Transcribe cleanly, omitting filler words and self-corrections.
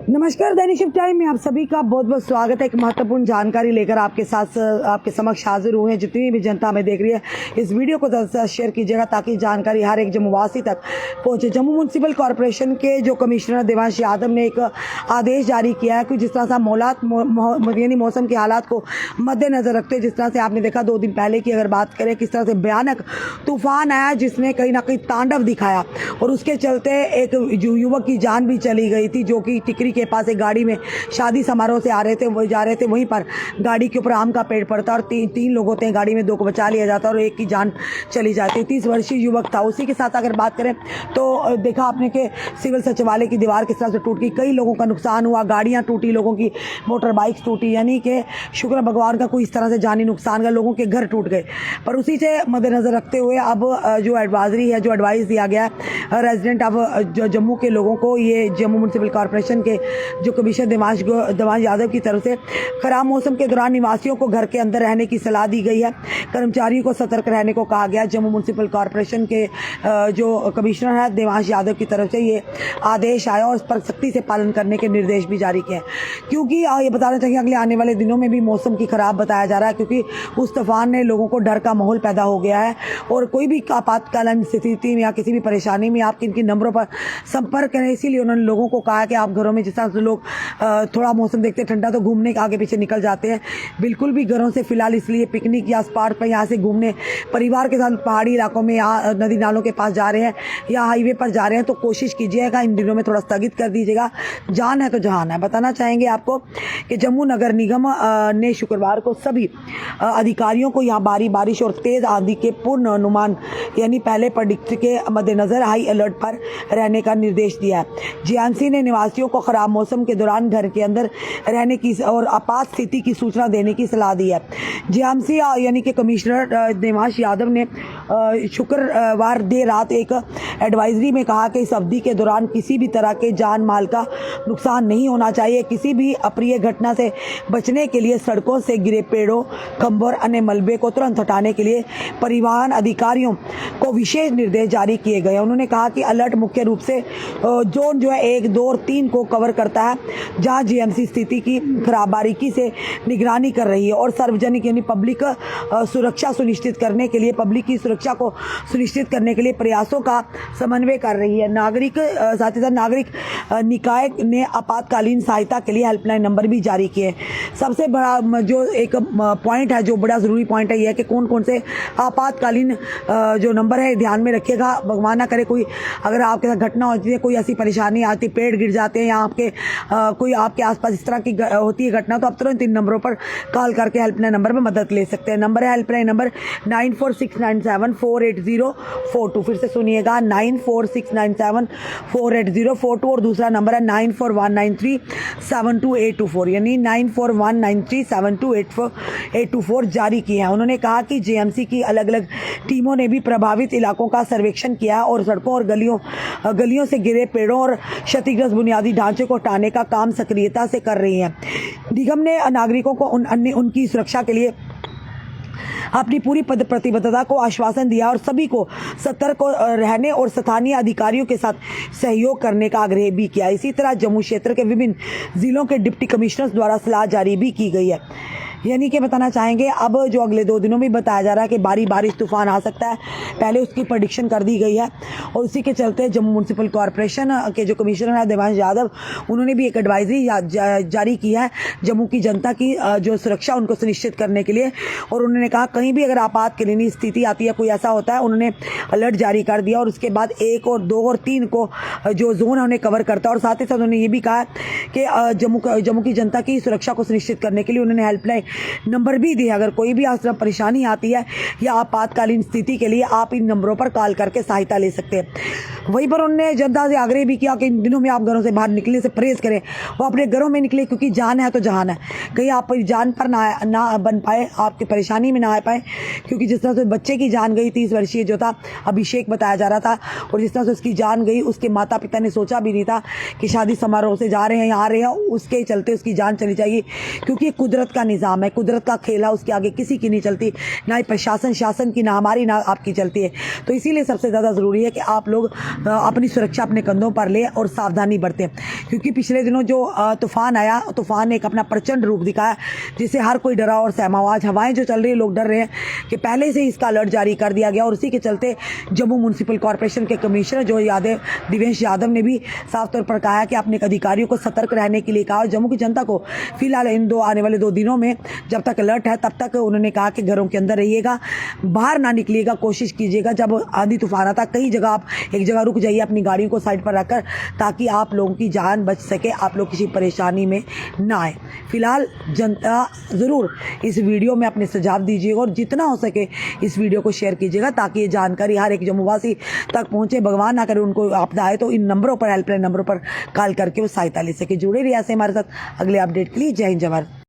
नमस्कार, दैनिक shift time में आप सभी का बहुत बहुत स्वागत है। एक महत्वपूर्ण जानकारी लेकर आपके समक्ष हाजिर हुए हैं। जितनी भी जनता हमें देख रही है, इस वीडियो को ज़्यादा से शेयर कीजिएगा ताकि जानकारी हर एक जम्मूवासी तक पहुंचे। जम्मू म्यूनसिपल कॉरपोरेशन के जो कमिश्नर देवांश यादव ने एक आदेश जारी किया है कि जिस तरह से यानी मौसम के हालात को मद्देनजर रखते, जिस तरह से आपने देखा 2 दिन पहले की अगर बात करें, किस तरह से भयानक तूफान आया जिसने कहीं ना कहीं तांडव दिखाया और उसके चलते एक युवक की जान भी चली गई थी, जो कि टिकरी के पास एक गाड़ी में शादी समारोह से आ रहे थे, वो जा रहे थे। वहीं पर गाड़ी के ऊपर आम का पेड़ पड़ता और तीन लोग होते हैं गाड़ी में, 2 को बचा लिया जाता और एक की जान चली जाती। 30 वर्षीय युवक था। उसी के साथ अगर बात करें तो देखा आपने कि सिविल सचिवालय की दीवार किस तरह से टूट गई, कई लोगों का नुकसान हुआ, गाड़ियां टूटी, लोगों की मोटर बाइक्स टूटी, यानी कि शुक्र भगवान का कोई इस तरह से जानी नुकसान का, लोगों के घर टूट गए। पर उसी से मद्देनजर रखते हुए अब जो एडवाइजरी है, जो एडवाइस दिया गया है रेजिडेंट अब जम्मू के लोगों को, ये जम्मू म्यूनसिपल कॉरपोरेशन के जो कमिश्नर देवांश यादव की तरफ से खराब मौसम के दौरान निवासियों को घर के अंदर रहने की सलाह दी गई है। कर्मचारियों को सतर्क रहने को कहा गया। जम्मू म्यूनसिपल कॉरपोरेशन के जो कमिश्नर है देवांश यादव की तरफ से ये आदेश आया और इस पर सख्ती से पालन करने के निर्देश भी जारी किए हैं, क्योंकि ये बताना चाहिए अगले आने वाले दिनों में भी मौसम की खराब बताया जा रहा है, क्योंकि उस तूफान ने लोगों को डर का माहौल पैदा हो गया है। और कोई भी आपातकालीन स्थिति में या किसी भी परेशानी में आप किन नंबरों पर संपर्क करें, इसीलिए उन्होंने लोगों को कहा कि आप घरों में, जिस तरह से लोग थोड़ा मौसम देखते ठंडा तो घूमने के आगे पीछे निकल जाते हैं, बिल्कुल भी घरों से फिलहाल इसलिए पिकनिक या स्पॉट पर यहाँ से घूमने परिवार के साथ पहाड़ी इलाकों में या नदी नालों के पास जा रहे हैं या हाईवे पर जा रहे हैं तो कोशिश कीजिएगा इन दिनों में थोड़ा स्थगित कर दीजिएगा। जान है तो जहान है। बताना चाहेंगे आपको कि जम्मू नगर निगम ने शुक्रवार को सभी अधिकारियों को यहाँ भारी बारिश और तेज आंधी के पूर्ण अनुमान यानी पहले प्रेडिक्ट के मद्देनजर हाई अलर्ट पर रहने का निर्देश दिया है। जीएमसी ने निवासियों को खराब मौसम के दौरान घर के अंदर रहने की और आपात स्थिति की सूचना देने की सलाह दी है। जीएमसी यानी कि कमिश्नर देवांश यादव ने शुक्रवार देर रात एक एडवाइजरी में कहा कि इस अवधि के दौरान किसी भी तरह के जान माल का नुकसान नहीं होना चाहिए। किसी भी अप्रिय घटना से बचने के लिए सड़कों से गिरे पेड़ों, खंभों और अन्य मलबे को तुरंत हटाने के लिए परिवहन अधिकारियों को विशेष निर्देश जारी किए गए। उन्होंने कहा कि अलर्ट मुख्य रूप से जोन जो है 1, 2 और 3 को कवर करता है, जहां जीएमसी स्थिति की खराब बारीकी से निगरानी कर रही है और सार्वजनिक यानी पब्लिक सुरक्षा सुनिश्चित करने के लिए, पब्लिक की सुरक्षा को सुनिश्चित करने के लिए प्रयासों का समन्वय कर रही है। साथ ही साथ नागरिक निकाय ने आपातकालीन सहायता के लिए हेल्पलाइन नंबर भी जारी किए। सबसे बड़ा जो एक पॉइंट है, जो बड़ा ज़रूरी पॉइंट है, यह है कि कौन कौन से आपातकालीन जो नंबर है ध्यान में रखिएगा। भगवान ना करे कोई अगर आपके साथ घटना होती है, कोई ऐसी परेशानी आती, पेड़ गिर जाते हैं या आपके कोई आपके आसपास इस तरह की होती है घटना, तो आप तुरंत इन नंबरों पर कॉल करके हेल्पलाइन नंबर पर मदद ले सकते हैं। नंबर है हेल्पलाइन नंबर 9469748042। फिर से सुनिएगा 9469748042 और दूसरा नंबर है 9419372824 यानी 9419372824 जारी किए हैं। उन्होंने कहा कि जेएमसी की अलग अलग टीमों ने भी प्रभावित इलाकों का सर्वेक्षण किया और सड़कों और गलियों से गिरे पेड़ों और क्षतिग्रस्त बुनियादी ढांचे को हटाने का काम सक्रियता से कर रही है। निगम ने नागरिकों को उनकी सुरक्षा के लिए अपनी पूरी प्रतिबद्धता को आश्वासन दिया और सभी को सतर्क रहने और स्थानीय अधिकारियों के साथ सहयोग करने का आग्रह भी किया। इसी तरह जम्मू क्षेत्र के विभिन्न जिलों के डिप्टी कमिश्नर्स द्वारा सलाह जारी भी की गई है। यानी कि बताना चाहेंगे अब जो अगले 2 दिनों में बताया जा रहा है कि भारी बारिश तूफान आ सकता है, पहले उसकी प्रेडिक्शन कर दी गई है और उसी के चलते जम्मू म्यूनसिपल कॉरपोरेशन के जो कमिश्नर है देवांश यादव, उन्होंने भी एक एडवाइजरी जारी की है जम्मू की जनता की जो सुरक्षा उनको सुनिश्चित करने के लिए। और उन्होंने कहा कहीं भी अगर आपातकालीन स्थिति आती है, कोई ऐसा होता है, उन्होंने अलर्ट जारी कर दिया और उसके बाद 1 और 2 और 3 को जो जोन है उन्हें कवर करता है। और साथ ही साथ उन्होंने ये भी कहा कि जम्मू की जनता की सुरक्षा को सुनिश्चित करने के लिए उन्होंने हेल्पलाइन नंबर भी दिए। अगर कोई भी परेशानी आती है या आपातकालीन स्थिति के लिए आप इन नंबरों पर कॉल करके सहायता ले सकते हैं। वहीं पर उन्होंने जनता से आग्रह भी किया कि इन दिनों में आप घरों से बाहर निकलने से परहेज करें, वो अपने घरों में निकले, क्योंकि जान है तो जहान है। कहीं आप जान पर ना बन पाए, आपकी परेशानी में ना आ पाए, क्योंकि जिस तरह से बच्चे की जान गई 30 वर्षीय जो था अभिषेक बताया जा रहा था, और जिस तरह से उसकी जान गई, उसके माता पिता ने सोचा भी नहीं था कि शादी समारोह से जा रहे हैं या आ रहे हैं, उसके चलते उसकी जान चली जाएगी, क्योंकि कुदरत का निज़ाम है। है। कुदरत का खेल है, उसके आगे किसी की नहीं चलती, ना ही प्रशासन शासन की, ना हमारी, ना आपकी चलती है। तो इसीलिए सबसे ज़्यादा ज़रूरी है कि आप लोग अपनी सुरक्षा अपने कंधों पर ले और सावधानी बरतें, क्योंकि पिछले दिनों जो तूफान आया, तूफान ने एक अपना प्रचंड रूप दिखाया जिससे हर कोई डरा और सहमा हुआ। आज हवाएं जो चल रही है, लोग डर रहे हैं कि पहले से ही इसका अलर्ट जारी कर दिया गया, और उसी के चलते जम्मू म्यूनसिपल कॉर्पोरेशन के कमिश्नर जो दिवेश यादव ने भी साफ तौर पर कहा है कि अपने अधिकारियों को सतर्क रहने के लिए कहा, और जम्मू की जनता को फिलहाल आने वाले 2 दिनों में जब तक अलर्ट है तब तक उन्होंने कहा कि घरों के अंदर रहिएगा, बाहर ना निकलिएगा, कोशिश कीजिएगा जब आंधी तूफान आता कई जगह आप एक जगह रुक जाइए अपनी गाड़ियों को साइड पर रखकर, ताकि आप लोगों की जान बच सके, आप लोग किसी परेशानी में ना आए। फिलहाल जनता ज़रूर इस वीडियो में अपने सुझाव दीजिएगा और जितना हो सके इस वीडियो को शेयर कीजिएगा, ताकि ये जानकारी हर एक जम्मूवासी तक पहुंचे। भगवान ना करे उनको आपदा आए तो इन नंबरों पर, हेल्पलाइन नंबरों पर कॉल करके वो सहायता ले सके। जुड़े रहिए ऐसे हमारे साथ अगले अपडेट के लिए। जय हिंद, जय भारत।